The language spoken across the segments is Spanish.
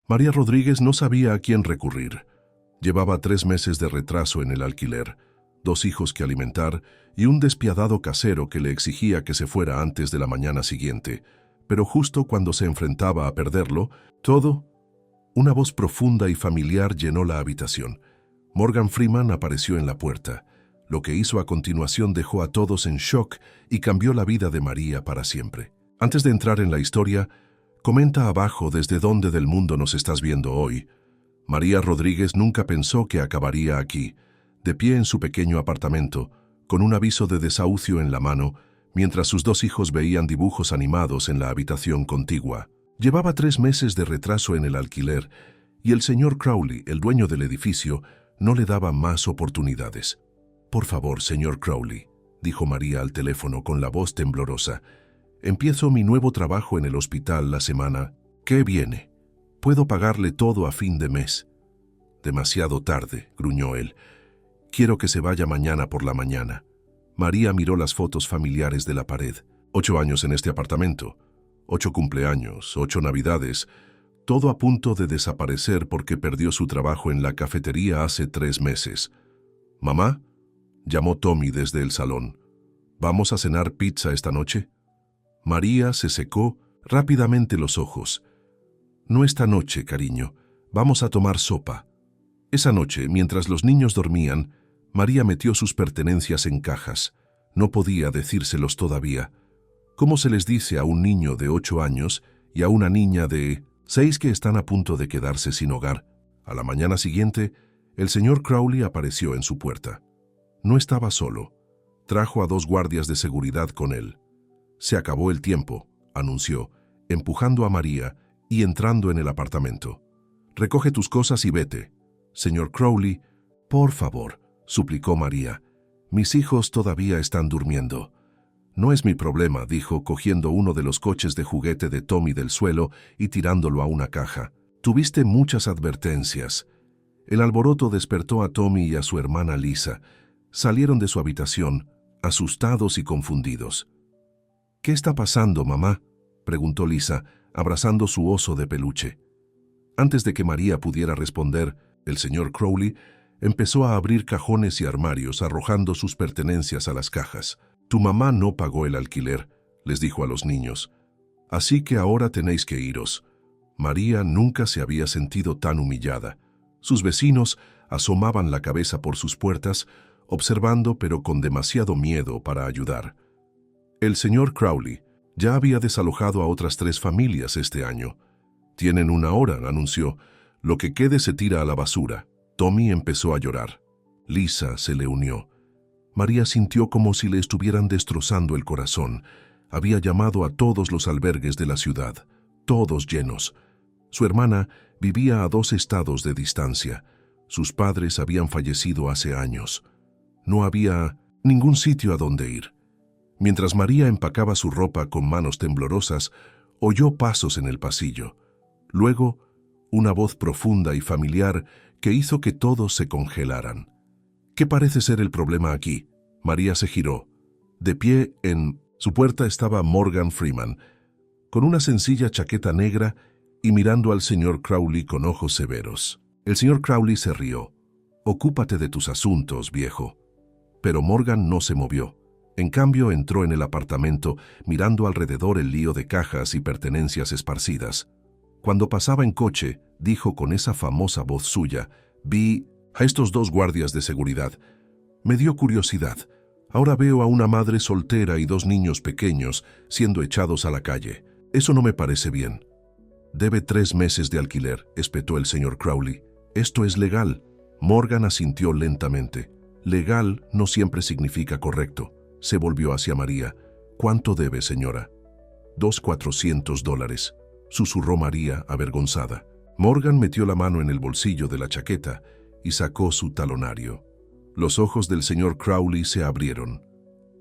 María Rodríguez no sabía a quién recurrir. Llevaba 3 meses de retraso en el alquiler, 2 hijos que alimentar y un despiadado casero que le exigía que se fuera antes de la mañana siguiente. Pero justo cuando se enfrentaba a perderlo, una voz profunda y familiar llenó la habitación. Morgan Freeman apareció en la puerta. Lo que hizo a continuación dejó a todos en shock y cambió la vida de María para siempre. Antes de entrar en la historia, comenta abajo desde dónde del mundo nos estás viendo hoy. María Rodríguez nunca pensó que acabaría aquí, de pie en su pequeño apartamento, con un aviso de desahucio en la mano, mientras sus 2 hijos veían dibujos animados en la habitación contigua. Llevaba 3 meses de retraso en el alquiler y el señor Crowley, el dueño del edificio, no le daba más oportunidades. «Por favor, señor Crowley», dijo María al teléfono con la voz temblorosa, «empiezo mi nuevo trabajo en el hospital la semana que viene. Puedo pagarle todo a fin de mes». «Demasiado tarde», gruñó él. «Quiero que se vaya mañana por la mañana». María miró las fotos familiares de la pared. 8 años en este apartamento. 8 cumpleaños, 8 navidades, todo a punto de desaparecer porque perdió su trabajo en la cafetería hace 3 meses. «¿Mamá?», llamó Tommy desde el salón. «¿Vamos a cenar pizza esta noche?». María se secó rápidamente los ojos. «No esta noche, cariño. Vamos a tomar sopa». Esa noche, mientras los niños dormían, María metió sus pertenencias en cajas. No podía decírselos todavía. ¿Cómo se les dice a un niño de 8 años y a una niña de 6 que están a punto de quedarse sin hogar? A la mañana siguiente, el señor Crowley apareció en su puerta. No estaba solo. Trajo a 2 guardias de seguridad con él. «Se acabó el tiempo», anunció, empujando a María y entrando en el apartamento. «Recoge tus cosas y vete». «Señor Crowley, por favor», suplicó María. «Mis hijos todavía están durmiendo». «No es mi problema», dijo, cogiendo uno de los coches de juguete de Tommy del suelo y tirándolo a una caja. «Tuviste muchas advertencias». El alboroto despertó a Tommy y a su hermana Lisa. Salieron de su habitación, asustados y confundidos. «¿Qué está pasando, mamá?», preguntó Lisa, abrazando su oso de peluche. Antes de que María pudiera responder, el señor Crowley empezó a abrir cajones y armarios, arrojando sus pertenencias a las cajas. «Tu mamá no pagó el alquiler», les dijo a los niños. «Así que ahora tenéis que iros». María nunca se había sentido tan humillada. Sus vecinos asomaban la cabeza por sus puertas, observando pero con demasiado miedo para ayudar. El señor Crowley ya había desalojado a otras 3 familias este año. «Tienen 1 hora», anunció. «Lo que quede se tira a la basura». Tommy empezó a llorar. Lisa se le unió. María sintió como si le estuvieran destrozando el corazón. Había llamado a todos los albergues de la ciudad, todos llenos. Su hermana vivía a 2 estados de distancia. Sus padres habían fallecido hace años. No había ningún sitio a donde ir. Mientras María empacaba su ropa con manos temblorosas, oyó pasos en el pasillo. Luego, una voz profunda y familiar que hizo que todos se congelaran. «¿Qué parece ser el problema aquí?». María se giró. De pie en su puerta estaba Morgan Freeman, con una sencilla chaqueta negra y mirando al señor Crowley con ojos severos. El señor Crowley se rió. «Ocúpate de tus asuntos, viejo». Pero Morgan no se movió. En cambio, entró en el apartamento, mirando alrededor el lío de cajas y pertenencias esparcidas. Cuando pasaba en coche, dijo con esa famosa voz suya: «Vi a estos 2 guardias de seguridad. Me dio curiosidad. Ahora veo a una madre soltera y 2 niños pequeños siendo echados a la calle. Eso no me parece bien». «Debe 3 meses de alquiler», espetó el señor Crowley. «Esto es legal». Morgan asintió lentamente. «Legal no siempre significa correcto». Se volvió hacia María. «¿Cuánto debe, señora?». $2,400, susurró María, avergonzada. Morgan metió la mano en el bolsillo de la chaqueta y sacó su talonario. Los ojos del señor Crowley se abrieron.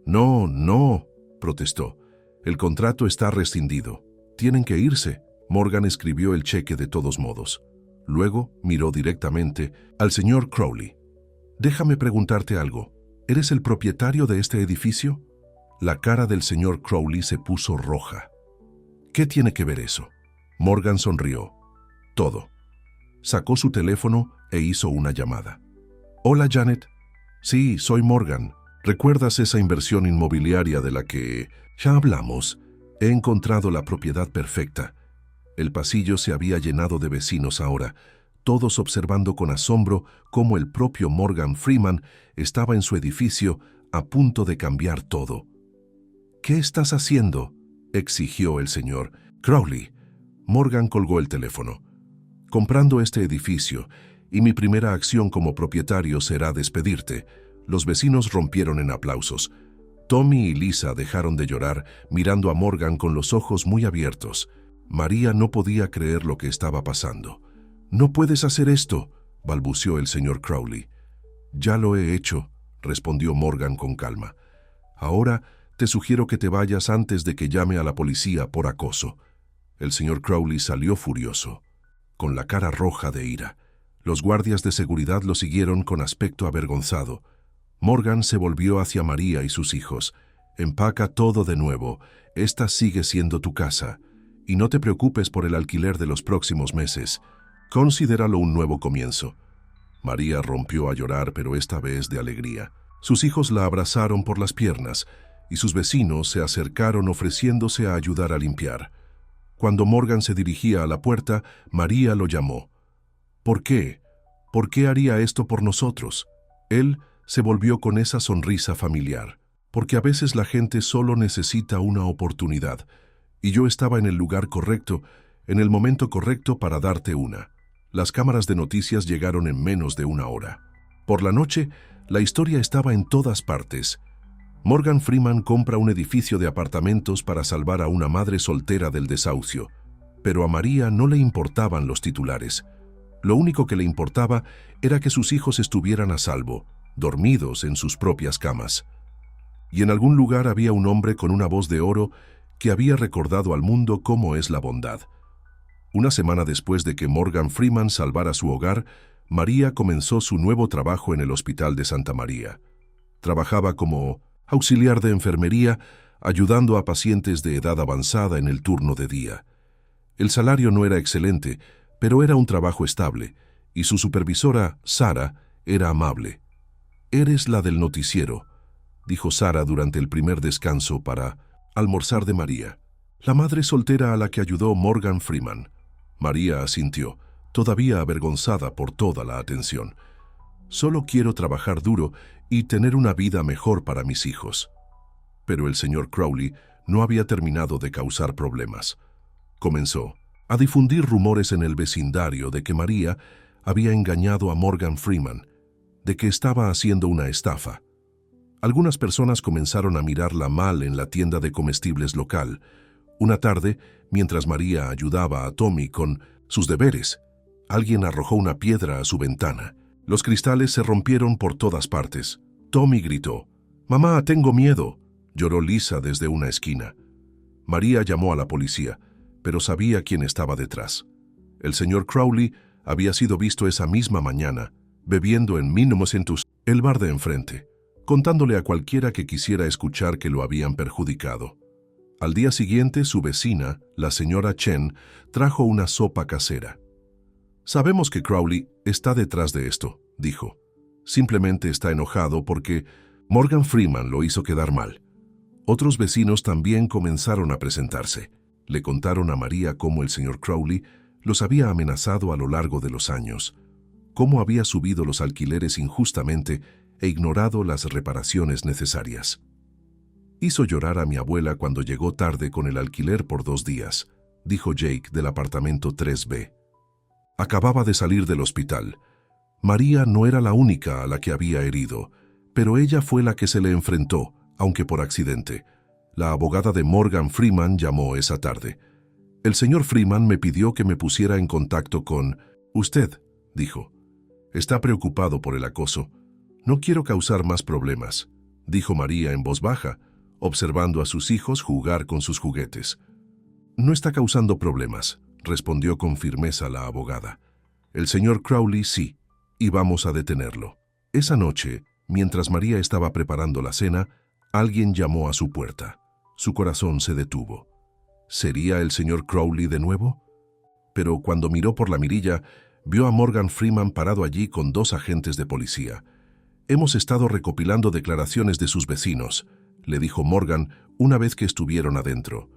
«No, no», protestó. «El contrato está rescindido. Tienen que irse». Morgan escribió el cheque de todos modos. Luego miró directamente al señor Crowley. «Déjame preguntarte algo. ¿Eres el propietario de este edificio?». La cara del señor Crowley se puso roja. «¿Qué tiene que ver eso?». Morgan sonrió. «Todo. Sacó su teléfono e hizo una llamada. «Hola, Janet. Sí, soy Morgan. ¿Recuerdas esa inversión inmobiliaria de la que ya hablamos? He encontrado la propiedad perfecta». El pasillo se había llenado de vecinos ahora, todos observando con asombro cómo el propio Morgan Freeman estaba en su edificio a punto de cambiar todo. «¿Qué estás haciendo?», exigió el señor Crowley. Morgan colgó el teléfono. «Comprando este edificio, y mi primera acción como propietario será despedirte». Los vecinos rompieron en aplausos. Tommy y Lisa dejaron de llorar, mirando a Morgan con los ojos muy abiertos. María no podía creer lo que estaba pasando. «No puedes hacer esto», balbuceó el señor Crowley. «Ya lo he hecho», respondió Morgan con calma. «Ahora te sugiero que te vayas antes de que llame a la policía por acoso». El señor Crowley salió furioso, con la cara roja de ira. Los guardias de seguridad lo siguieron con aspecto avergonzado. Morgan se volvió hacia María y sus hijos. «Empaca todo de nuevo. Esta sigue siendo tu casa. Y no te preocupes por el alquiler de los próximos meses. Considéralo un nuevo comienzo». María rompió a llorar, pero esta vez de alegría. Sus hijos la abrazaron por las piernas y sus vecinos se acercaron ofreciéndose a ayudar a limpiar. Cuando Morgan se dirigía a la puerta, María lo llamó. «¿Por qué? ¿Por qué haría esto por nosotros?». Él se volvió con esa sonrisa familiar. «Porque a veces la gente solo necesita una oportunidad, y yo estaba en el lugar correcto, en el momento correcto para darte una». Las cámaras de noticias llegaron en menos de una hora. Por la noche, la historia estaba en todas partes. Morgan Freeman compra un edificio de apartamentos para salvar a una madre soltera del desahucio. Pero a María no le importaban los titulares. Lo único que le importaba era que sus hijos estuvieran a salvo, dormidos en sus propias camas. Y en algún lugar había un hombre con una voz de oro que había recordado al mundo cómo es la bondad. Una semana después de que Morgan Freeman salvara su hogar, María comenzó su nuevo trabajo en el Hospital de Santa María. Trabajaba como auxiliar de enfermería, ayudando a pacientes de edad avanzada en el turno de día. El salario no era excelente, pero era un trabajo estable, y su supervisora, Sara, era amable. «Eres la del noticiero», dijo Sara durante el primer descanso para almorzar de María, la madre soltera a la que ayudó Morgan Freeman. María asintió, todavía avergonzada por toda la atención. «Solo quiero trabajar duro y tener una vida mejor para mis hijos». Pero el señor Crowley no había terminado de causar problemas. Comenzó a difundir rumores en el vecindario de que María había engañado a Morgan Freeman, de que estaba haciendo una estafa. Algunas personas comenzaron a mirarla mal en la tienda de comestibles local. Una tarde, mientras María ayudaba a Tommy con sus deberes, alguien arrojó una piedra a su ventana. Los cristales se rompieron por todas partes. Tommy gritó, «¡Mamá, tengo miedo!», lloró Lisa desde una esquina. María llamó a la policía, pero sabía quién estaba detrás. El señor Crowley había sido visto esa misma mañana, bebiendo en 1900, el bar de enfrente, contándole a cualquiera que quisiera escuchar que lo habían perjudicado. Al día siguiente, su vecina, la señora Chen, trajo una sopa casera. «Sabemos que Crowley está detrás de esto», dijo. «Simplemente está enojado porque Morgan Freeman lo hizo quedar mal». Otros vecinos también comenzaron a presentarse. Le contaron a María cómo el señor Crowley los había amenazado a lo largo de los años, cómo había subido los alquileres injustamente e ignorado las reparaciones necesarias. «Hizo llorar a mi abuela cuando llegó tarde con el alquiler por 2 días», dijo Jake del apartamento 3B. Acababa de salir del hospital. María no era la única a la que había herido, pero ella fue la que se le enfrentó, aunque por accidente. La abogada de Morgan Freeman llamó esa tarde. «El señor Freeman me pidió que me pusiera en contacto con usted», dijo. «Está preocupado por el acoso. No quiero causar más problemas», dijo María en voz baja, observando a sus hijos jugar con sus juguetes. «No está causando problemas», respondió con firmeza la abogada. «El señor Crowley sí, y vamos a detenerlo». Esa noche, mientras María estaba preparando la cena, alguien llamó a su puerta. Su corazón se detuvo. ¿Sería el señor Crowley de nuevo? Pero cuando miró por la mirilla, vio a Morgan Freeman parado allí con 2 agentes de policía. «Hemos estado recopilando declaraciones de sus vecinos», le dijo Morgan una vez que estuvieron adentro.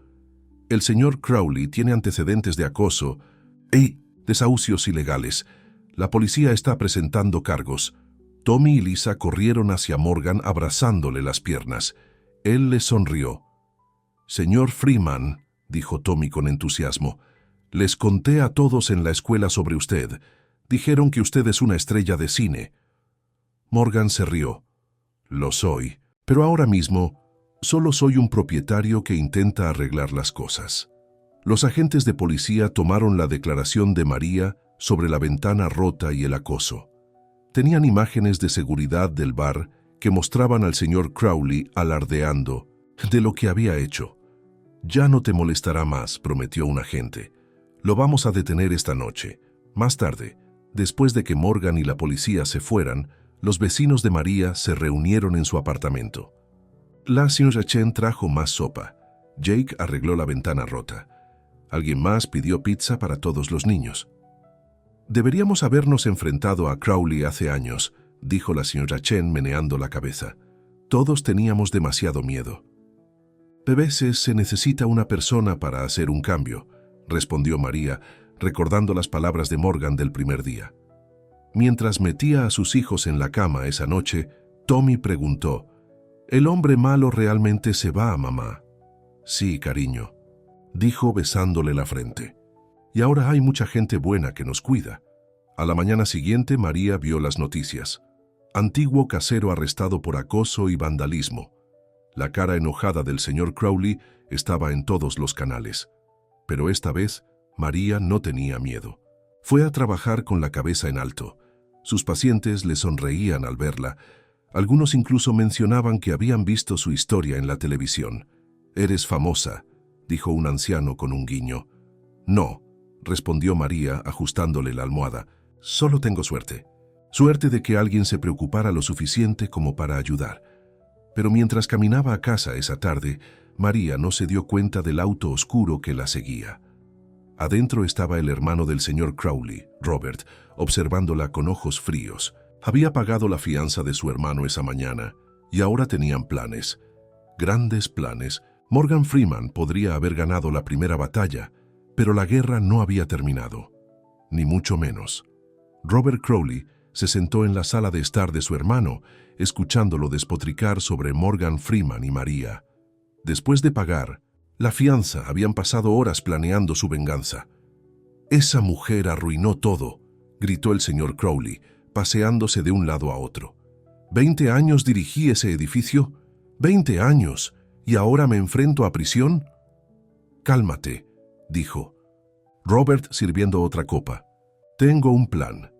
«El señor Crowley tiene antecedentes de acoso y desahucios ilegales. La policía está presentando cargos». Tommy y Lisa corrieron hacia Morgan abrazándole las piernas. Él les sonrió. «Señor Freeman», dijo Tommy con entusiasmo, «les conté a todos en la escuela sobre usted. Dijeron que usted es una estrella de cine». Morgan se rió. «Lo soy, pero ahora mismo solo soy un propietario que intenta arreglar las cosas». Los agentes de policía tomaron la declaración de María sobre la ventana rota y el acoso. Tenían imágenes de seguridad del bar que mostraban al señor Crowley alardeando de lo que había hecho. «Ya no te molestará más», prometió un agente. «Lo vamos a detener esta noche». Más tarde, después de que Morgan y la policía se fueran, los vecinos de María se reunieron en su apartamento. La señora Chen trajo más sopa. Jake arregló la ventana rota. Alguien más pidió pizza para todos los niños. «Deberíamos habernos enfrentado a Crowley hace años», dijo la señora Chen meneando la cabeza. «Todos teníamos demasiado miedo». «A veces se necesita una persona para hacer un cambio», respondió María, recordando las palabras de Morgan del primer día. Mientras metía a sus hijos en la cama esa noche, Tommy preguntó, «¿El hombre malo realmente se va, mamá?» «Sí, cariño», dijo besándole la frente. «Y ahora hay mucha gente buena que nos cuida». A la mañana siguiente, María vio las noticias. Antiguo casero arrestado por acoso y vandalismo. La cara enojada del señor Crowley estaba en todos los canales. Pero esta vez, María no tenía miedo. Fue a trabajar con la cabeza en alto. Sus pacientes le sonreían al verla. Algunos incluso mencionaban que habían visto su historia en la televisión. «Eres famosa», dijo un anciano con un guiño. «No», respondió María ajustándole la almohada. «Solo tengo suerte. Suerte de que alguien se preocupara lo suficiente como para ayudar». Pero mientras caminaba a casa esa tarde, María no se dio cuenta del auto oscuro que la seguía. Adentro estaba el hermano del señor Crowley, Robert, observándola con ojos fríos. Había pagado la fianza de su hermano esa mañana y ahora tenían planes. Grandes planes. Morgan Freeman podría haber ganado la primera batalla, pero la guerra no había terminado. Ni mucho menos. Robert Crowley se sentó en la sala de estar de su hermano, escuchándolo despotricar sobre Morgan Freeman y María. Después de pagar la fianza, habían pasado horas planeando su venganza. «Esa mujer arruinó todo», gritó el señor Crowley, paseándose de un lado a otro. «¿20 años dirigí ese edificio? ¿20 años? ¿Y ahora me enfrento a prisión?» «Cálmate», dijo Robert sirviendo otra copa. «Tengo un plan».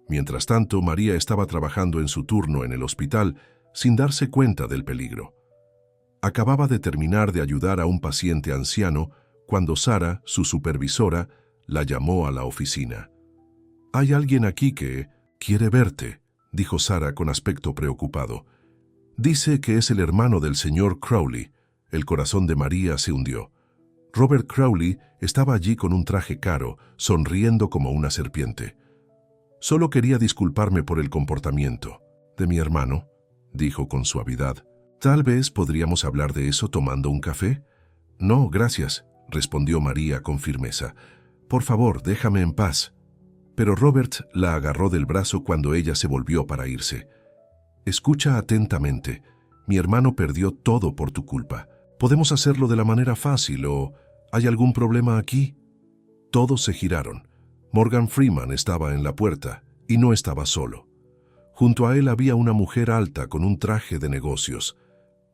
Mientras tanto, María estaba trabajando en su turno en el hospital sin darse cuenta del peligro. Acababa de terminar de ayudar a un paciente anciano cuando Sara, su supervisora, la llamó a la oficina. «Hay alguien aquí que quiere verte», dijo Sara con aspecto preocupado. «Dice que es el hermano del señor Crowley». El corazón de María se hundió. Robert Crowley estaba allí con un traje caro, sonriendo como una serpiente. «Solo quería disculparme por el comportamiento de mi hermano», dijo con suavidad. «Tal vez podríamos hablar de eso tomando un café». «No, gracias», respondió María con firmeza. «Por favor, déjame en paz». Pero Robert la agarró del brazo cuando ella se volvió para irse. «Escucha atentamente. Mi hermano perdió todo por tu culpa. Podemos hacerlo de la manera fácil o ¿hay algún problema aquí?» Todos se giraron. Morgan Freeman estaba en la puerta y no estaba solo. Junto a él había una mujer alta con un traje de negocios.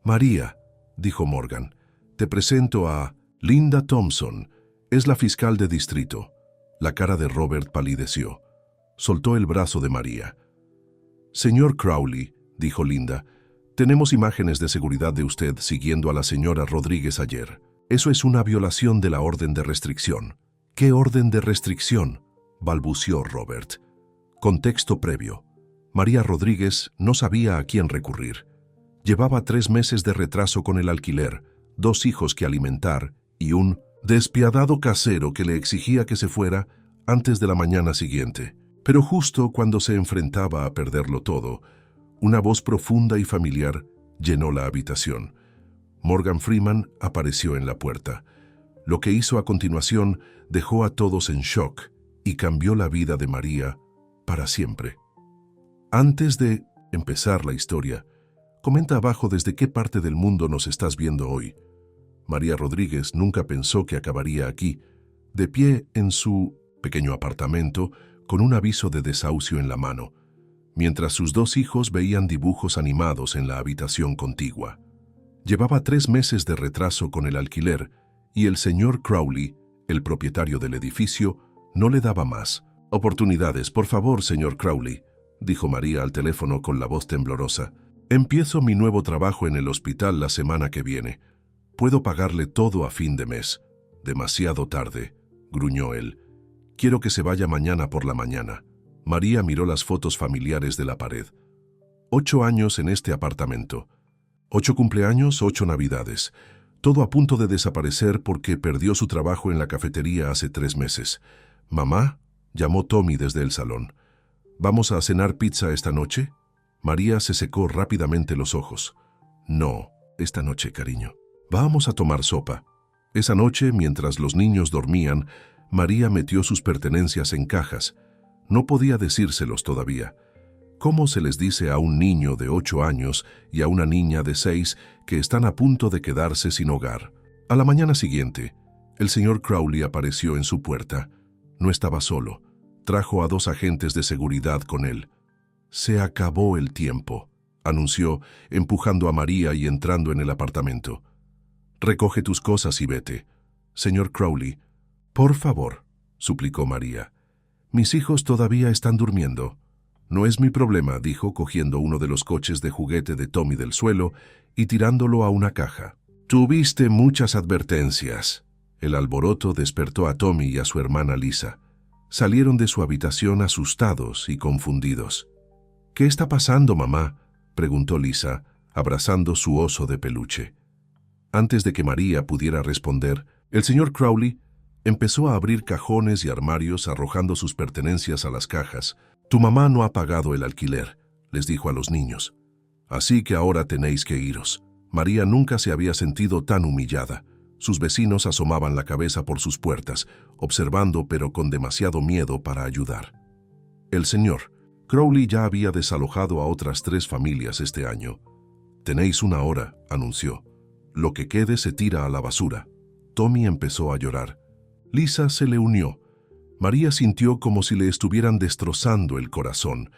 «María», dijo Morgan, «te presento a Linda Thompson. Es la fiscal de distrito». La cara de Robert palideció. Soltó el brazo de María. «Señor Crowley», dijo Linda, «tenemos imágenes de seguridad de usted siguiendo a la señora Rodríguez ayer. Eso es una violación de la orden de restricción». «¿Qué orden de restricción?», balbució Robert. Contexto previo. María Rodríguez no sabía a quién recurrir. Llevaba 3 meses de retraso con el alquiler, 2 hijos que alimentar y un despiadado casero que le exigía que se fuera antes de la mañana siguiente. Pero justo cuando se enfrentaba a perderlo todo, una voz profunda y familiar llenó la habitación. Morgan Freeman apareció en la puerta. Lo que hizo a continuación dejó a todos en shock y cambió la vida de María para siempre. Antes de empezar la historia, comenta abajo desde qué parte del mundo nos estás viendo hoy. María Rodríguez nunca pensó que acabaría aquí, de pie en su pequeño apartamento, con un aviso de desahucio en la mano, mientras sus dos hijos veían dibujos animados en la habitación contigua. Llevaba 3 meses de retraso con el alquiler y el señor Crowley, el propietario del edificio, no le daba más. «Oportunidades, por favor, señor Crowley», dijo María al teléfono con la voz temblorosa. «Empiezo mi nuevo trabajo en el hospital la semana que viene. Puedo pagarle todo a fin de mes». «Demasiado tarde», gruñó él. «Quiero que se vaya mañana por la mañana». María miró las fotos familiares de la pared. 8 años en este apartamento. 8 cumpleaños, 8 navidades. Todo a punto de desaparecer porque perdió su trabajo en la cafetería hace 3 meses. «Mamá», llamó Tommy desde el salón. «¿Vamos a cenar pizza esta noche?» María se secó rápidamente los ojos. «No, esta noche, cariño. Vamos a tomar sopa». Esa noche, mientras los niños dormían, María metió sus pertenencias en cajas. No podía decírselos todavía. ¿Cómo se les dice a un niño de 8 años y a una niña de 6 que están a punto de quedarse sin hogar? A la mañana siguiente, el señor Crowley apareció en su puerta. No estaba solo. Trajo a 2 agentes de seguridad con él. «Se acabó el tiempo», anunció, empujando a María y entrando en el apartamento. «Recoge tus cosas y vete». «Señor Crowley». «Por favor», suplicó María. «Mis hijos todavía están durmiendo». «No es mi problema», dijo, cogiendo uno de los coches de juguete de Tommy del suelo y tirándolo a una caja. «Tuviste muchas advertencias». El alboroto despertó a Tommy y a su hermana Lisa. Salieron de su habitación asustados y confundidos. «¿Qué está pasando, mamá?», preguntó Lisa, abrazando su oso de peluche. Antes de que María pudiera responder, el señor Crowley empezó a abrir cajones y armarios arrojando sus pertenencias a las cajas. «Tu mamá no ha pagado el alquiler», les dijo a los niños. «Así que ahora tenéis que iros». María nunca se había sentido tan humillada. Sus vecinos asomaban la cabeza por sus puertas, observando pero con demasiado miedo para ayudar. El señor Crowley ya había desalojado a otras 3 familias este año. «Tenéis 1 hora», anunció. «Lo que quede se tira a la basura». Tommy empezó a llorar. Lisa se le unió. María sintió como si le estuvieran destrozando el corazón.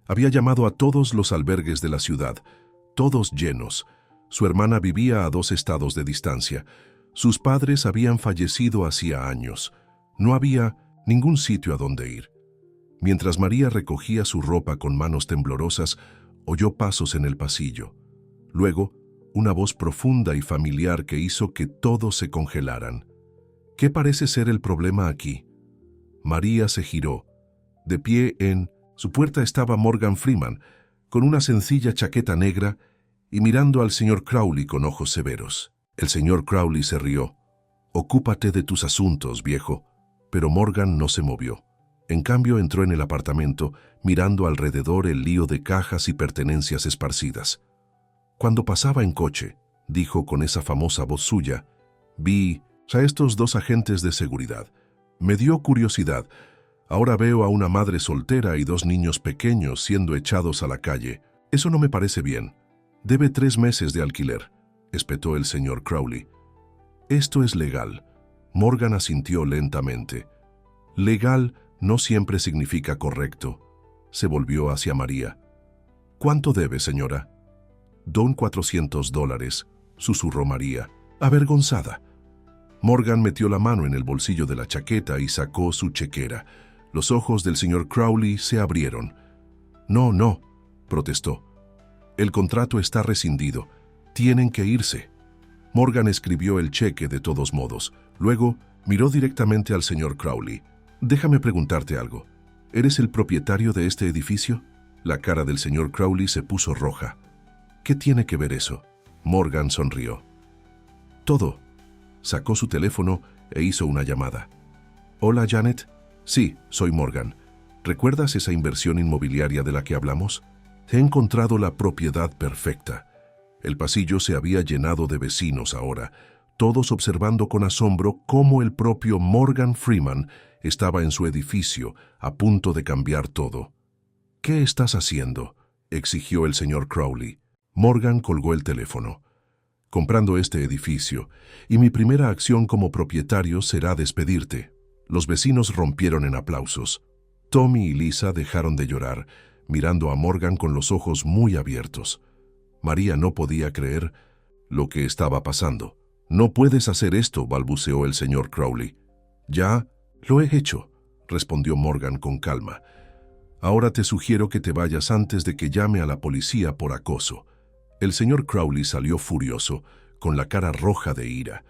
Había llamado a todos los albergues de la ciudad, todos llenos. Su hermana vivía a 2 estados de distancia. Sus padres habían fallecido hacía años. No había ningún sitio a donde ir. Mientras María recogía su ropa con manos temblorosas, oyó pasos en el pasillo. Luego, una voz profunda y familiar que hizo que todos se congelaran. «¿Qué parece ser el problema aquí?» María se giró. De pie en su puerta estaba Morgan Freeman, con una sencilla chaqueta negra y mirando al señor Crowley con ojos severos. El señor Crowley se rió. «Ocúpate de tus asuntos, viejo». Pero Morgan no se movió. En cambio, entró en el apartamento, mirando alrededor el lío de cajas y pertenencias esparcidas. «Cuando pasaba en coche», dijo con esa famosa voz suya, «vi a estos 2 agentes de seguridad. Me dio curiosidad. Ahora veo a una madre soltera y 2 niños pequeños siendo echados a la calle. Eso no me parece bien. Debe 3 meses de alquiler», espetó el señor Crowley. «Esto es legal». Morgan asintió lentamente. «Legal no siempre significa correcto». Se volvió hacia María. «¿Cuánto debe, señora?» «Don $400», susurró María, avergonzada. Morgan metió la mano en el bolsillo de la chaqueta y sacó su chequera. Los ojos del señor Crowley se abrieron. «No, no», protestó. «El contrato está rescindido. Tienen que irse». Morgan escribió el cheque de todos modos. Luego miró directamente al señor Crowley. «Déjame preguntarte algo. ¿Eres el propietario de este edificio?» La cara del señor Crowley se puso roja. «¿Qué tiene que ver eso?» Morgan sonrió. «Todo». Sacó su teléfono e hizo una llamada. «Hola, Janet. Sí, soy Morgan. ¿Recuerdas esa inversión inmobiliaria de la que hablamos? He encontrado la propiedad perfecta. El pasillo se había llenado de vecinos ahora, todos observando con asombro cómo el propio Morgan Freeman estaba en su edificio, a punto de cambiar todo. «¿Qué estás haciendo?», exigió el señor Crowley. Morgan colgó el teléfono. «Comprando este edificio, y mi primera acción como propietario será despedirte». Los vecinos rompieron en aplausos. Tommy y Lisa dejaron de llorar, mirando a Morgan con los ojos muy abiertos. María no podía creer lo que estaba pasando. «No puedes hacer esto», balbuceó el señor Crowley. «Ya lo he hecho», respondió Morgan con calma. «Ahora te sugiero que te vayas antes de que llame a la policía por acoso». El señor Crowley salió furioso, con la cara roja de ira.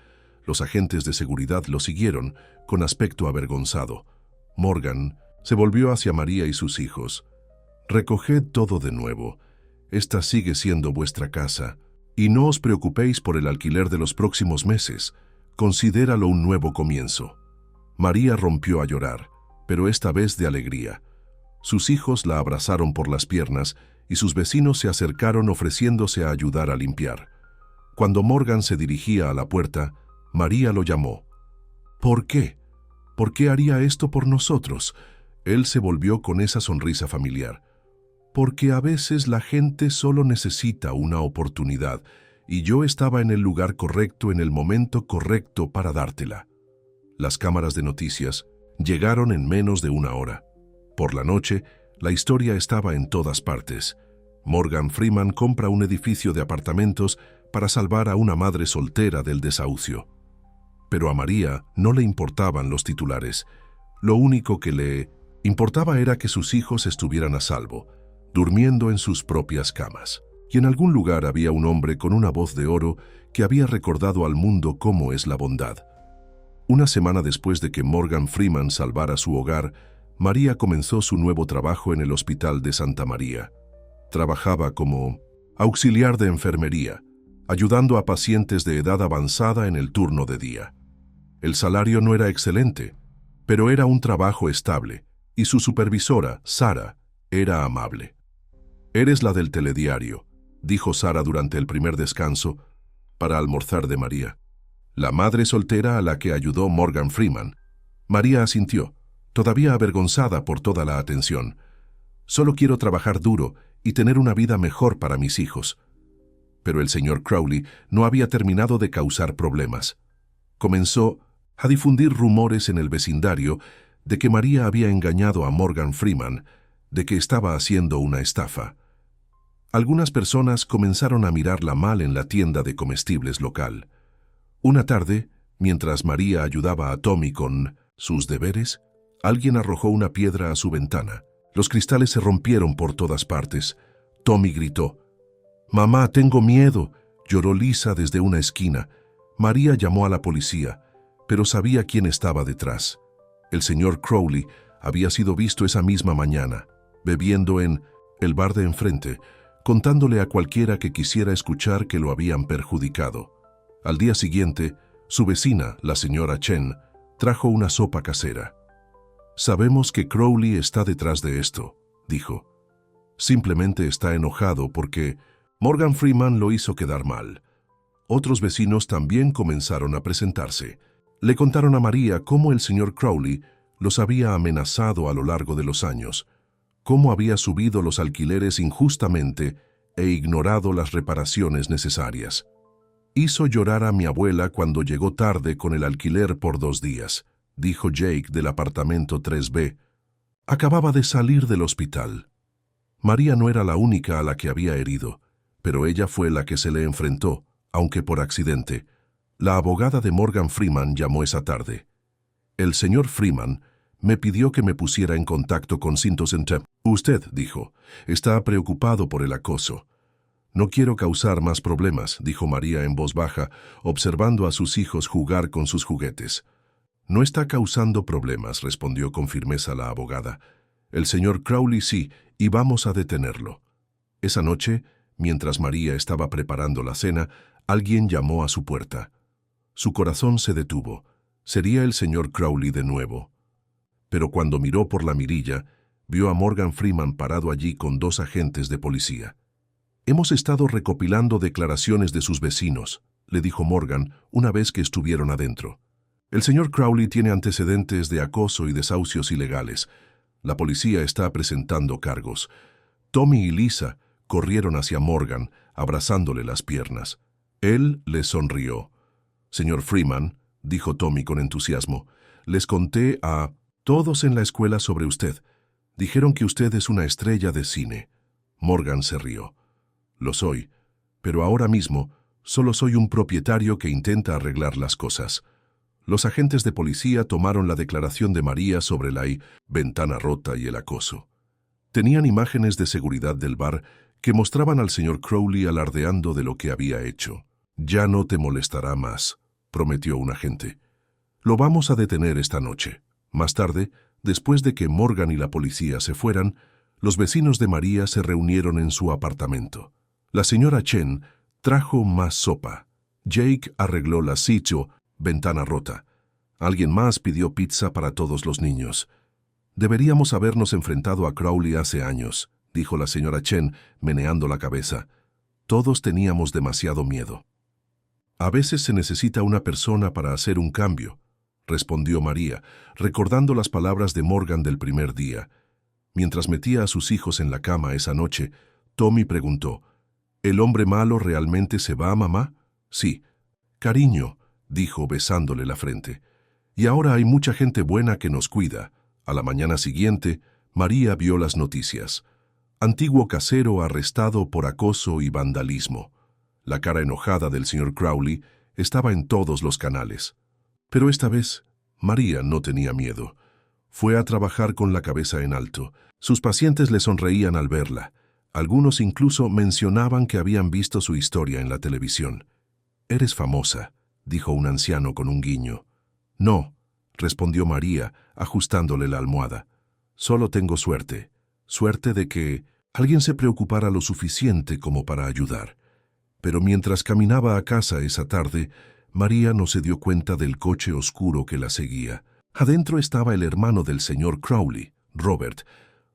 Los agentes de seguridad lo siguieron, con aspecto avergonzado. Morgan se volvió hacia María y sus hijos. «Recoged todo de nuevo. Esta sigue siendo vuestra casa. Y no os preocupéis por el alquiler de los próximos meses. Considéralo un nuevo comienzo». María rompió a llorar, pero esta vez de alegría. Sus hijos la abrazaron por las piernas y sus vecinos se acercaron ofreciéndose a ayudar a limpiar. Cuando Morgan se dirigía a la puerta, María lo llamó. «¿Por qué? ¿Por qué haría esto por nosotros?». Él se volvió con esa sonrisa familiar. «Porque a veces la gente solo necesita una oportunidad, y yo estaba en el lugar correcto en el momento correcto para dártela». Las cámaras de noticias llegaron en menos de una hora. Por la noche, la historia estaba en todas partes. Morgan Freeman compra un edificio de apartamentos para salvar a una madre soltera del desahucio. Pero a María no le importaban los titulares. Lo único que le importaba era que sus hijos estuvieran a salvo, durmiendo en sus propias camas. Y en algún lugar había un hombre con una voz de oro que había recordado al mundo cómo es la bondad. Una semana después de que Morgan Freeman salvara su hogar, María comenzó su nuevo trabajo en el Hospital de Santa María. Trabajaba como auxiliar de enfermería, ayudando a pacientes de edad avanzada en el turno de día. El salario no era excelente, pero era un trabajo estable, y su supervisora, Sara, era amable. «Eres la del telediario», dijo Sara durante el primer descanso para almorzar de María. «La madre soltera a la que ayudó Morgan Freeman». María asintió, todavía avergonzada por toda la atención. «Solo quiero trabajar duro y tener una vida mejor para mis hijos». Pero el señor Crowley no había terminado de causar problemas. Comenzó a difundir rumores en el vecindario de que María había engañado a Morgan Freeman, de que estaba haciendo una estafa. Algunas personas comenzaron a mirarla mal en la tienda de comestibles local. Una tarde, mientras María ayudaba a Tommy con sus deberes, alguien arrojó una piedra a su ventana. Los cristales se rompieron por todas partes. Tommy gritó. «Mamá, tengo miedo», lloró Lisa desde una esquina. María llamó a la policía, pero sabía quién estaba detrás. El señor Crowley había sido visto esa misma mañana, bebiendo en el bar de enfrente, contándole a cualquiera que quisiera escuchar que lo habían perjudicado. Al día siguiente, su vecina, la señora Chen, trajo una sopa casera. «Sabemos que Crowley está detrás de esto», dijo. «Simplemente está enojado porque Morgan Freeman lo hizo quedar mal». Otros vecinos también comenzaron a presentarse. Le contaron a María cómo el señor Crowley los había amenazado a lo largo de los años, cómo había subido los alquileres injustamente e ignorado las reparaciones necesarias. «Hizo llorar a mi abuela cuando llegó tarde con el alquiler por 2 días», dijo Jake del apartamento 3B. Acababa de salir del hospital. María no era la única a la que había herido, pero ella fue la que se le enfrentó, aunque por accidente. La abogada de Morgan Freeman llamó esa tarde. «El señor Freeman me pidió que me pusiera en contacto con Sintocentem. Usted», dijo, «está preocupado por el acoso». «No quiero causar más problemas», dijo María en voz baja, observando a sus hijos jugar con sus juguetes. «No está causando problemas», respondió con firmeza la abogada. «El señor Crowley sí, y vamos a detenerlo». Esa noche, mientras María estaba preparando la cena, alguien llamó a su puerta. Su corazón se detuvo. Sería el señor Crowley de nuevo. pero cuando miró por la mirilla, vio a Morgan Freeman parado allí con 2 agentes de policía. «Hemos estado recopilando declaraciones de sus vecinos», le dijo Morgan una vez que estuvieron adentro. «El señor Crowley tiene antecedentes de acoso y desahucios ilegales. La policía está presentando cargos». Tommy y Lisa corrieron hacia Morgan, abrazándole las piernas. Él les sonrió. «Señor Freeman», dijo Tommy con entusiasmo, «les conté a todos en la escuela sobre usted. Dijeron que usted es una estrella de cine». Morgan se rió. «Lo soy, pero ahora mismo solo soy un propietario que intenta arreglar las cosas». Los agentes de policía tomaron la declaración de María sobre la ventana rota y el acoso. Tenían imágenes de seguridad del bar que mostraban al señor Crowley alardeando de lo que había hecho. «Ya no te molestará más», prometió un agente. «Lo vamos a detener esta noche». Más tarde, después de que Morgan y la policía se fueran, los vecinos de María se reunieron en su apartamento. La señora Chen trajo más sopa. Jake arregló la ventana rota. Alguien más pidió pizza para todos los niños. «Deberíamos habernos enfrentado a Crowley hace años», dijo la señora Chen, meneando la cabeza. «Todos teníamos demasiado miedo». «A veces se necesita una persona para hacer un cambio», respondió María, recordando las palabras de Morgan del primer día. Mientras metía a sus hijos en la cama esa noche, Tommy preguntó, «¿El hombre malo realmente se va, mamá?» «Sí». «Cariño», dijo besándole la frente. «Y ahora hay mucha gente buena que nos cuida». A la mañana siguiente, María vio las noticias. Antiguo casero arrestado por acoso y vandalismo. La cara enojada del señor Crowley estaba en todos los canales. Pero esta vez, María no tenía miedo. Fue a trabajar con la cabeza en alto. Sus pacientes le sonreían al verla. Algunos incluso mencionaban que habían visto su historia en la televisión. «Eres famosa», dijo un anciano con un guiño. «No», respondió María, ajustándole la almohada. «Solo tengo suerte. Suerte de que alguien se preocupara lo suficiente como para ayudar». Pero mientras caminaba a casa esa tarde, María no se dio cuenta del coche oscuro que la seguía. Adentro estaba el hermano del señor Crowley, Robert,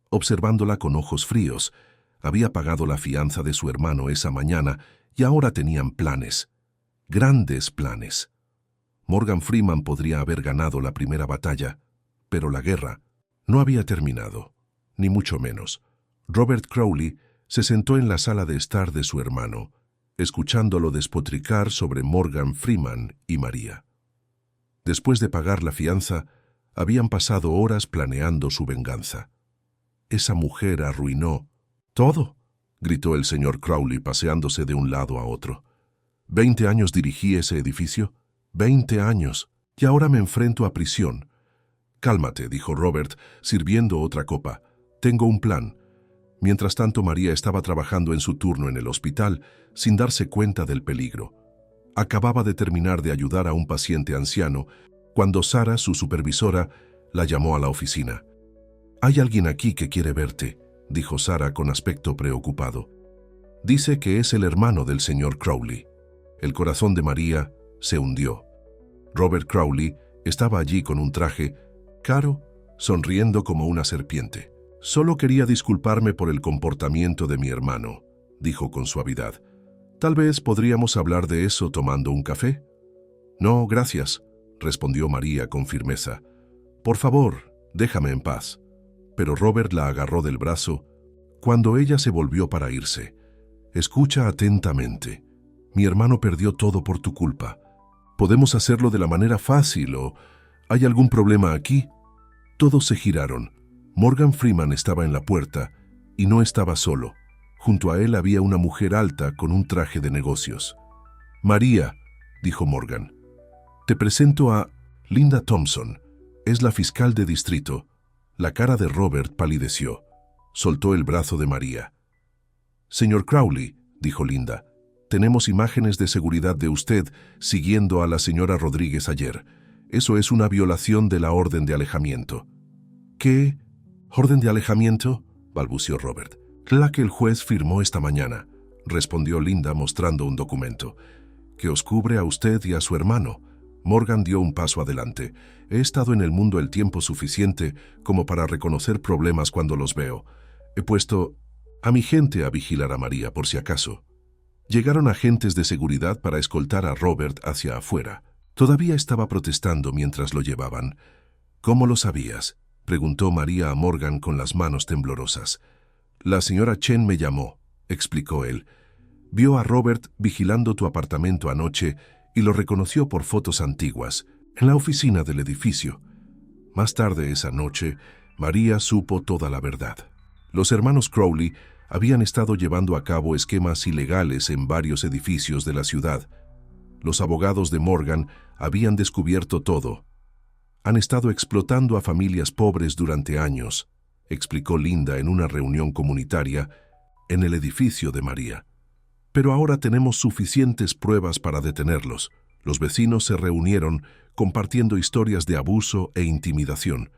observándola con ojos fríos. Había pagado la fianza de su hermano esa mañana y ahora tenían planes. Grandes planes. Morgan Freeman podría haber ganado la primera batalla, pero la guerra no había terminado, ni mucho menos. Robert Crowley se sentó en la sala de estar de su hermano, escuchándolo despotricar sobre Morgan Freeman y María. Después de pagar la fianza, habían pasado horas planeando su venganza. «Esa mujer arruinó todo», gritó el señor Crowley paseándose de un lado a otro. «20 años dirigí ese edificio, 20 años, y ahora me enfrento a prisión». «Cálmate», dijo Robert, sirviendo otra copa. «Tengo un plan». Mientras tanto, María estaba trabajando en su turno en el hospital, sin darse cuenta del peligro. Acababa de terminar de ayudar a un paciente anciano, cuando Sara, su supervisora, la llamó a la oficina. «Hay alguien aquí que quiere verte», dijo Sara con aspecto preocupado. «Dice que es el hermano del señor Crowley». El corazón de María se hundió. Robert Crowley estaba allí con un traje caro, sonriendo como una serpiente. «Solo quería disculparme por el comportamiento de mi hermano», dijo con suavidad. «Tal vez podríamos hablar de eso tomando un café». «No, gracias», respondió María con firmeza. «Por favor, déjame en paz». Pero Robert la agarró del brazo cuando ella se volvió para irse. «Escucha atentamente. Mi hermano perdió todo por tu culpa. Podemos hacerlo de la manera fácil o... ¿Hay algún problema aquí?» Todos se giraron. Morgan Freeman estaba en la puerta y no estaba solo. Junto a él había una mujer alta con un traje de negocios. «María», dijo Morgan, «te presento a Linda Thompson. Es la fiscal de distrito». La cara de Robert palideció. Soltó el brazo de María. «Señor Crowley», dijo Linda, «tenemos imágenes de seguridad de usted siguiendo a la señora Rodríguez ayer. Eso es una violación de la orden de alejamiento». «¿Qué? ¿Orden de alejamiento?», balbució Robert. «La que el juez firmó esta mañana», respondió Linda mostrando un documento. «Que os cubre a usted y a su hermano». Morgan dio un paso adelante. He estado en el mundo el tiempo suficiente como para reconocer problemas cuando los veo. He puesto a mi gente a vigilar a María por si acaso. Llegaron agentes de seguridad para escoltar a Robert hacia afuera. Todavía estaba protestando mientras lo llevaban. «¿Cómo lo sabías?», preguntó María a Morgan con las manos temblorosas. «La señora Chen me llamó», explicó él. «Vio a Robert vigilando tu apartamento anoche y lo reconoció por fotos antiguas, en la oficina del edificio». Más tarde esa noche, María supo toda la verdad. Los hermanos Crowley habían estado llevando a cabo esquemas ilegales en varios edificios de la ciudad. Los abogados de Morgan habían descubierto todo. «Han estado explotando a familias pobres durante años», explicó Linda en una reunión comunitaria en el edificio de María. «Pero ahora tenemos suficientes pruebas para detenerlos». Los vecinos se reunieron compartiendo historias de abuso e intimidación.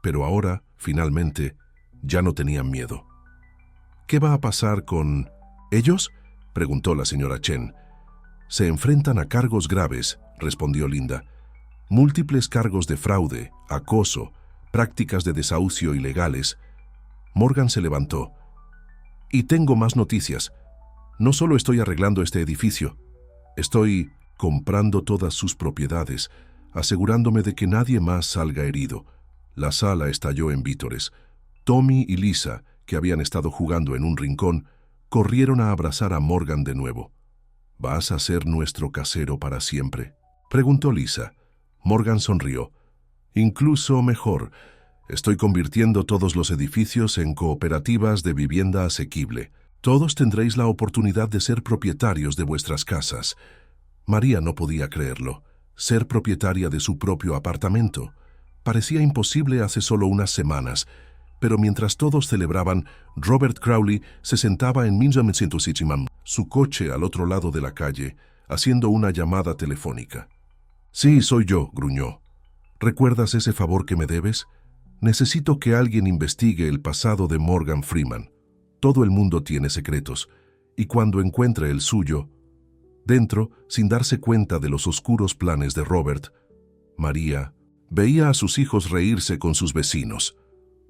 Pero ahora, finalmente, ya no tenían miedo. «¿Qué va a pasar con ellos?», preguntó la señora Chen. «Se enfrentan a cargos graves», respondió Linda. «Múltiples cargos de fraude, acoso, prácticas de desahucio ilegales». Morgan se levantó. «Y tengo más noticias. No solo estoy arreglando este edificio, estoy comprando todas sus propiedades, asegurándome de que nadie más salga herido». La sala estalló en vítores. Tommy y Lisa, que habían estado jugando en un rincón, corrieron a abrazar a Morgan de nuevo. «¿Vas a ser nuestro casero para siempre?», preguntó Lisa. Morgan sonrió. «Incluso mejor. Estoy convirtiendo todos los edificios en cooperativas de vivienda asequible. Todos tendréis la oportunidad de ser propietarios de vuestras casas». María no podía creerlo. Ser propietaria de su propio apartamento. Parecía imposible hace solo unas semanas, pero mientras todos celebraban, Robert Crowley se sentaba en su coche al otro lado de la calle, haciendo una llamada telefónica. «Sí, soy yo», gruñó. «¿Recuerdas ese favor que me debes? Necesito que alguien investigue el pasado de Morgan Freeman. Todo el mundo tiene secretos, y cuando encuentre el suyo...». Dentro, sin darse cuenta de los oscuros planes de Robert, María veía a sus hijos reírse con sus vecinos.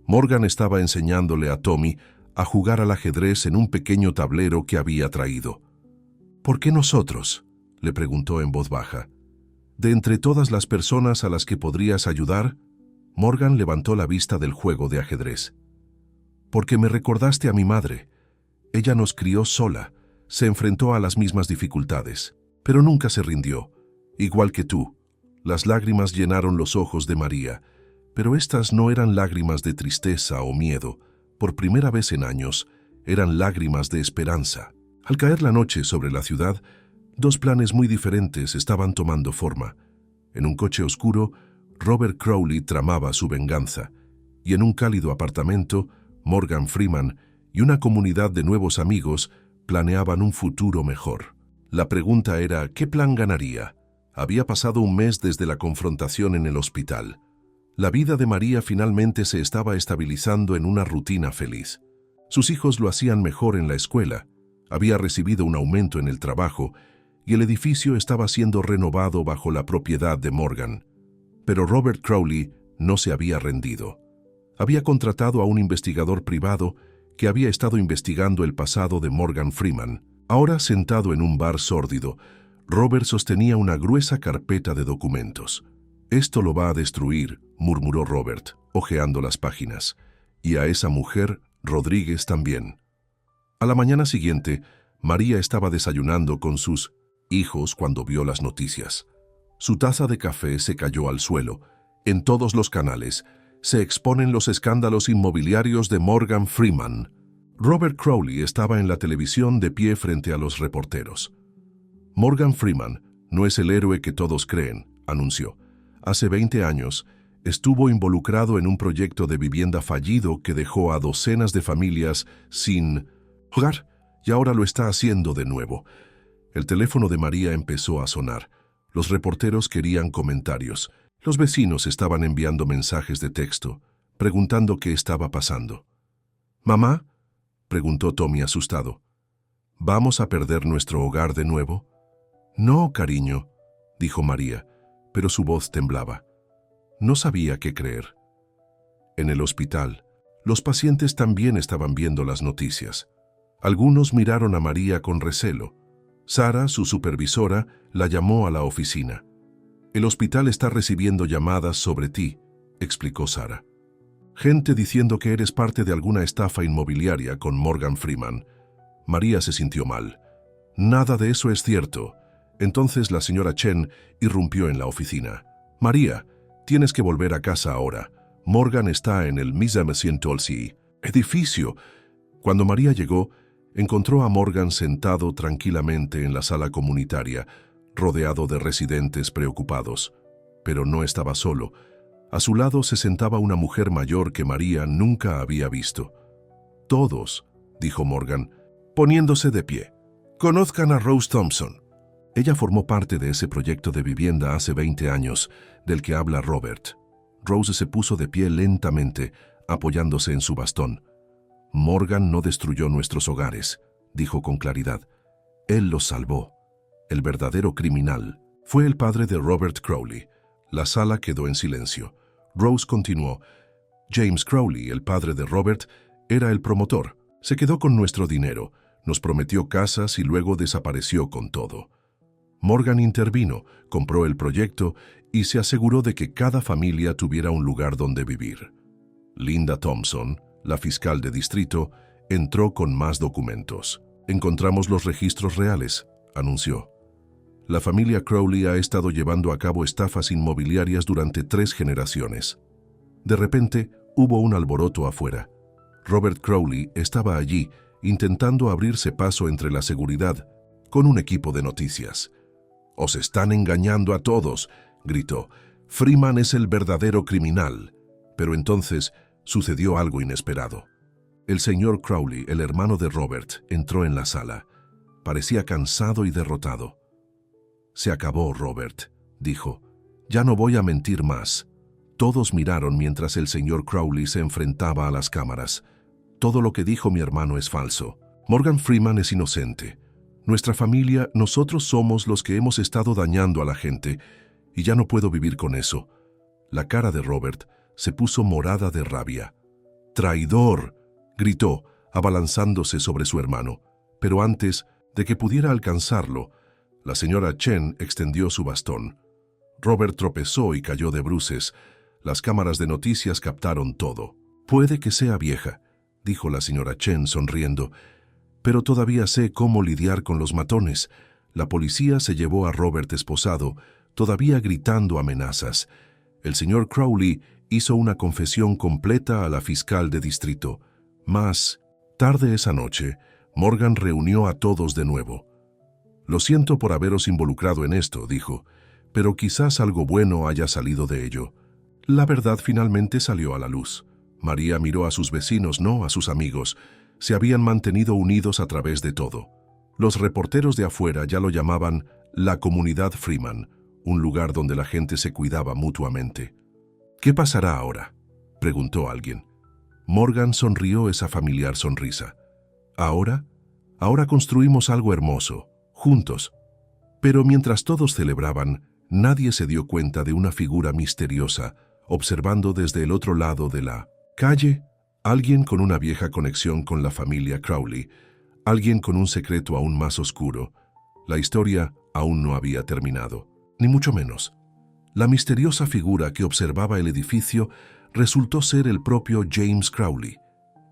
Morgan estaba enseñándole a Tommy a jugar al ajedrez en un pequeño tablero que había traído. «¿Por qué nosotros?», le preguntó en voz baja. «De entre todas las personas a las que podrías ayudar», Morgan levantó la vista del juego de ajedrez. «Porque me recordaste a mi madre. Ella nos crió sola, se enfrentó a las mismas dificultades, pero nunca se rindió, igual que tú». Las lágrimas llenaron los ojos de María, pero estas no eran lágrimas de tristeza o miedo. Por primera vez en años, eran lágrimas de esperanza. Al caer la noche sobre la ciudad, dos planes muy diferentes estaban tomando forma. En un coche oscuro, Robert Crowley tramaba su venganza, y en un cálido apartamento, Morgan Freeman y una comunidad de nuevos amigos planeaban un futuro mejor. La pregunta era, ¿qué plan ganaría? Había pasado un mes desde la confrontación en el hospital. La vida de María finalmente se estaba estabilizando en una rutina feliz. Sus hijos lo hacían mejor en la escuela, había recibido un aumento en el trabajo y el edificio estaba siendo renovado bajo la propiedad de Morgan. Pero Robert Crowley no se había rendido. Había contratado a un investigador privado que había estado investigando el pasado de Morgan Freeman. Ahora, sentado en un bar sórdido, Robert sostenía una gruesa carpeta de documentos. «Esto lo va a destruir», murmuró Robert, hojeando las páginas. «Y a esa mujer, Rodríguez, también». A la mañana siguiente, María estaba desayunando con sus hijos cuando vio las noticias. Su taza de café se cayó al suelo. En todos los canales se exponen los escándalos inmobiliarios de Morgan Freeman. Robert Crowley estaba en la televisión de pie frente a los reporteros. «Morgan Freeman no es el héroe que todos creen», anunció. «Hace 20 años, estuvo involucrado en un proyecto de vivienda fallido que dejó a docenas de familias sin hogar, y ahora lo está haciendo de nuevo». El teléfono de María empezó a sonar. Los reporteros querían comentarios. Los vecinos estaban enviando mensajes de texto, preguntando qué estaba pasando. «¿Mamá?», preguntó Tommy asustado. «¿Vamos a perder nuestro hogar de nuevo?». «No, cariño», dijo María, pero su voz temblaba. No sabía qué creer. En el hospital, los pacientes también estaban viendo las noticias. Algunos miraron a María con recelo. Sara, su supervisora, la llamó a la oficina. «El hospital está recibiendo llamadas sobre ti», explicó Sara. «Gente diciendo que eres parte de alguna estafa inmobiliaria con Morgan Freeman». María se sintió mal. «Nada de eso es cierto». Entonces la señora Chen irrumpió en la oficina. «María, tienes que volver a casa ahora. Morgan está en el Misamasientolsi edificio». Cuando María llegó, encontró a Morgan sentado tranquilamente en la sala comunitaria, rodeado de residentes preocupados. Pero no estaba solo. A su lado se sentaba una mujer mayor que María nunca había visto. «Todos», dijo Morgan, poniéndose de pie, «conozcan a Rose Thompson». Ella formó parte de ese proyecto de vivienda hace 20 años, del que habla Robert. Rose se puso de pie lentamente, apoyándose en su bastón. «Morgan no destruyó nuestros hogares», dijo con claridad. «Él los salvó. El verdadero criminal fue el padre de Robert Crowley». La sala quedó en silencio. Rose continuó. «James Crowley, el padre de Robert, era el promotor. Se quedó con nuestro dinero, nos prometió casas y luego desapareció con todo. Morgan intervino, compró el proyecto y se aseguró de que cada familia tuviera un lugar donde vivir. Linda Thompson, la fiscal de distrito, entró con más documentos. Encontramos los registros reales», anunció. «La familia Crowley ha estado llevando a cabo estafas inmobiliarias durante 3 generaciones. De repente, hubo un alboroto afuera. Robert Crowley estaba allí, intentando abrirse paso entre la seguridad, con un equipo de noticias. «Os están engañando a todos», gritó. «Freeman es el verdadero criminal». Pero entonces sucedió algo inesperado. El señor Crowley, el hermano de Robert, entró en la sala. Parecía cansado y derrotado. «Se acabó, Robert», dijo. «Ya no voy a mentir más». Todos miraron mientras el señor Crowley se enfrentaba a las cámaras. «Todo lo que dijo mi hermano es falso. Morgan Freeman es inocente. Nuestra familia, nosotros somos los que hemos estado dañando a la gente, y ya no puedo vivir con eso». La cara de Robert se puso morada de rabia. «¡Traidor!», gritó, abalanzándose sobre su hermano. Pero antes de que pudiera alcanzarlo, la señora Chen extendió su bastón. Robert tropezó y cayó de bruces. Las cámaras de noticias captaron todo. «Puede que sea vieja», dijo la señora Chen sonriendo, «pero todavía sé cómo lidiar con los matones». La policía se llevó a Robert esposado, todavía gritando amenazas. El señor Crowley hizo una confesión completa a la fiscal de distrito. Más tarde esa noche, Morgan reunió a todos de nuevo. «Lo siento por haberos involucrado en esto», dijo, «pero quizás algo bueno haya salido de ello». La verdad finalmente salió a la luz. María miró a sus vecinos, no a sus amigos. Se habían mantenido unidos a través de todo. Los reporteros de afuera ya lo llamaban la comunidad Freeman, un lugar donde la gente se cuidaba mutuamente. «¿Qué pasará ahora?», preguntó alguien. Morgan sonrió esa familiar sonrisa. «Ahora construimos algo hermoso, juntos». Pero mientras todos celebraban, nadie se dio cuenta de una figura misteriosa, observando desde el otro lado de la calle, alguien con una vieja conexión con la familia Crowley, alguien con un secreto aún más oscuro. La historia aún no había terminado, ni mucho menos. La misteriosa figura que observaba el edificio resultó ser el propio James Crowley,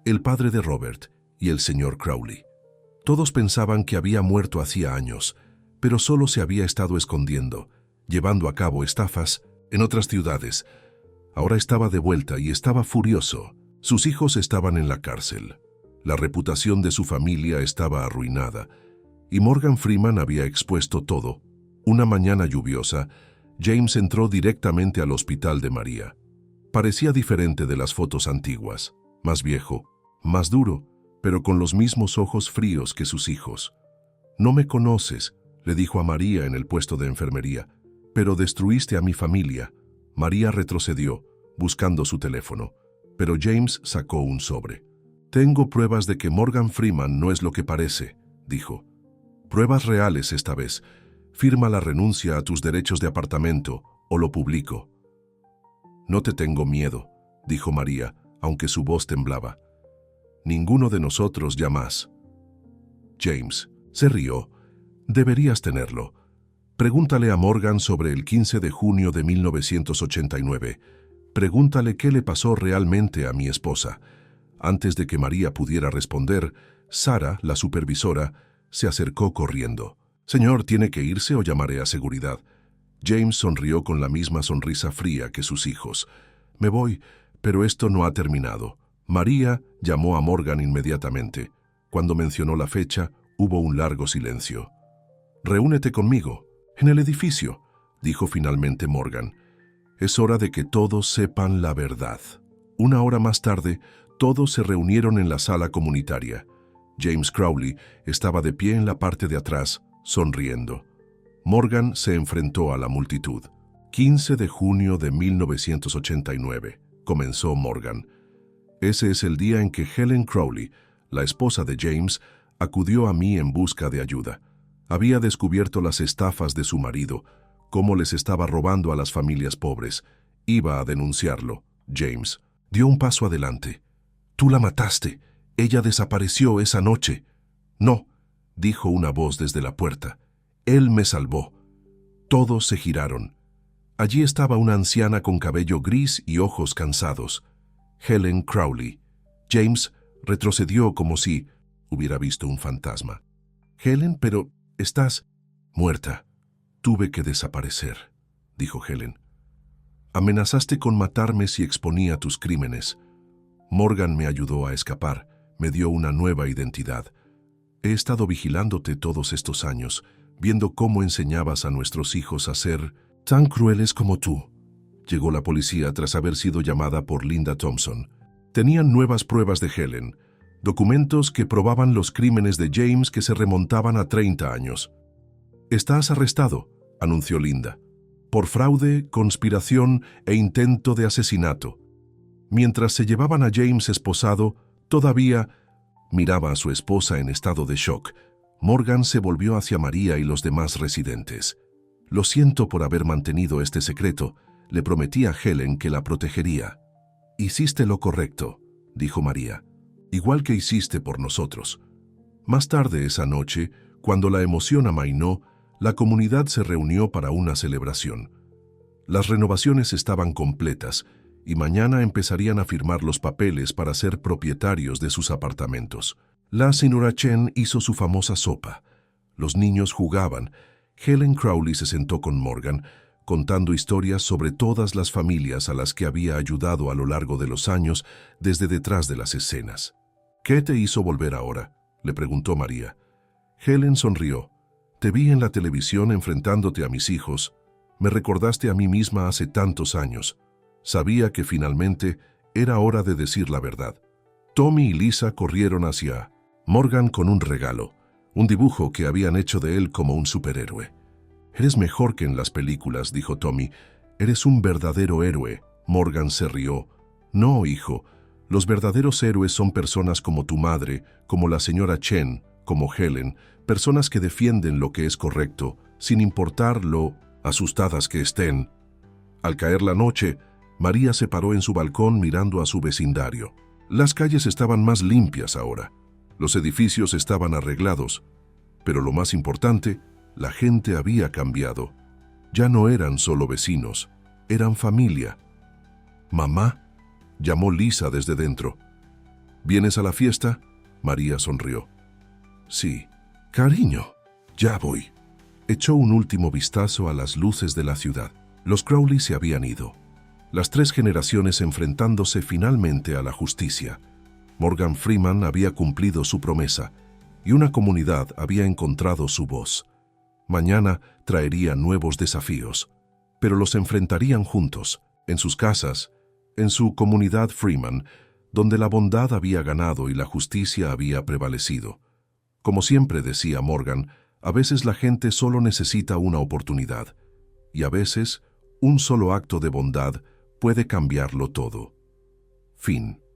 el padre de Robert y el señor Crowley. Todos pensaban que había muerto hacía años, pero solo se había estado escondiendo, llevando a cabo estafas en otras ciudades. Ahora estaba de vuelta y estaba furioso. Sus hijos estaban en la cárcel. La reputación de su familia estaba arruinada, y Morgan Freeman había expuesto todo. Una mañana lluviosa, James entró directamente al hospital de María. Parecía diferente de las fotos antiguas, más viejo, más duro, pero con los mismos ojos fríos que sus hijos. «No me conoces», le dijo a María en el puesto de enfermería, «pero destruiste a mi familia». María retrocedió, buscando su teléfono, pero James sacó un sobre. «Tengo pruebas de que Morgan Freeman no es lo que parece», dijo. «Pruebas reales esta vez. Firma la renuncia a tus derechos de apartamento o lo publico. No te tengo miedo, dijo María, aunque su voz temblaba. Ninguno de nosotros ya más. James se rió. Deberías tenerlo. Pregúntale a Morgan sobre el 15 de junio de 1989. Pregúntale qué le pasó realmente a mi esposa. Antes de que María pudiera responder, Sara, la supervisora, se acercó corriendo. Señor, ¿tiene que irse o llamaré a seguridad? James sonrió con la misma sonrisa fría que sus hijos. Me voy, pero esto no ha terminado. María llamó a Morgan inmediatamente. Cuando mencionó la fecha, hubo un largo silencio. «Reúnete conmigo, en el edificio», dijo finalmente Morgan. «Es hora de que todos sepan la verdad». Una hora más tarde, todos se reunieron en la sala comunitaria. James Crowley estaba de pie en la parte de atrás, sonriendo. Morgan se enfrentó a la multitud. 15 de junio de 1989, comenzó Morgan. Ese es el día en que Helen Crowley, la esposa de James, acudió a mí en busca de ayuda. Había descubierto las estafas de su marido, cómo les estaba robando a las familias pobres. Iba a denunciarlo. James dio un paso adelante. «Tú la mataste. Ella desapareció esa noche». «No», dijo una voz desde la puerta. «Él me salvó». Todos se giraron. Allí estaba una anciana con cabello gris y ojos cansados. Helen Crowley. James retrocedió como si hubiera visto un fantasma. «Helen, pero estás muerta». «Tuve que desaparecer», dijo Helen. «Amenazaste con matarme si exponía tus crímenes. Morgan me ayudó a escapar, me dio una nueva identidad. He estado vigilándote todos estos años, viendo cómo enseñabas a nuestros hijos a ser tan crueles como tú». Llegó la policía tras haber sido llamada por Linda Thompson. Tenían nuevas pruebas de Helen, documentos que probaban los crímenes de James que se remontaban a 30 años. «Estás arrestado», anunció Linda, «por fraude, conspiración e intento de asesinato». Mientras se llevaban a James esposado, todavía miraba a su esposa en estado de shock. Morgan se volvió hacia María y los demás residentes. «Lo siento por haber mantenido este secreto», le prometí a Helen que la protegería. «Hiciste lo correcto», dijo María, «igual que hiciste por nosotros». Más tarde esa noche, cuando la emoción amainó, la comunidad se reunió para una celebración. Las renovaciones estaban completas y mañana empezarían a firmar los papeles para ser propietarios de sus apartamentos. La señora Chen hizo su famosa sopa. Los niños jugaban. Helen Crowley se sentó con Morgan, contando historias sobre todas las familias a las que había ayudado a lo largo de los años desde detrás de las escenas. «¿Qué te hizo volver ahora?», le preguntó María. Helen sonrió. «Te vi en la televisión enfrentándote a mis hijos. Me recordaste a mí misma hace tantos años. Sabía que finalmente era hora de decir la verdad». Tommy y Lisa corrieron hacia Morgan con un regalo, un dibujo que habían hecho de él como un superhéroe. «Eres mejor que en las películas», dijo Tommy. «Eres un verdadero héroe». Morgan se rió. «No, hijo. Los verdaderos héroes son personas como tu madre, como la señora Chen, como Helen, personas que defienden lo que es correcto, sin importar lo asustadas que estén». Al caer la noche, María se paró en su balcón mirando a su vecindario. Las calles estaban más limpias ahora. Los edificios estaban arreglados. Pero lo más importante, la gente había cambiado. Ya no eran solo vecinos, eran familia. «Mamá», llamó Lisa desde dentro. «¿Vienes a la fiesta?», María sonrió. «Sí». «Cariño, ya voy». Echó un último vistazo a las luces de la ciudad. Los Crowley se habían ido. Las 3 generaciones enfrentándose finalmente a la justicia. Morgan Freeman había cumplido su promesa y una comunidad había encontrado su voz. Mañana traería nuevos desafíos, pero los enfrentarían juntos, en sus casas, en su comunidad Freeman, donde la bondad había ganado y la justicia había prevalecido. Como siempre decía Morgan, a veces la gente solo necesita una oportunidad, y a veces un solo acto de bondad puede cambiarlo todo. Fin.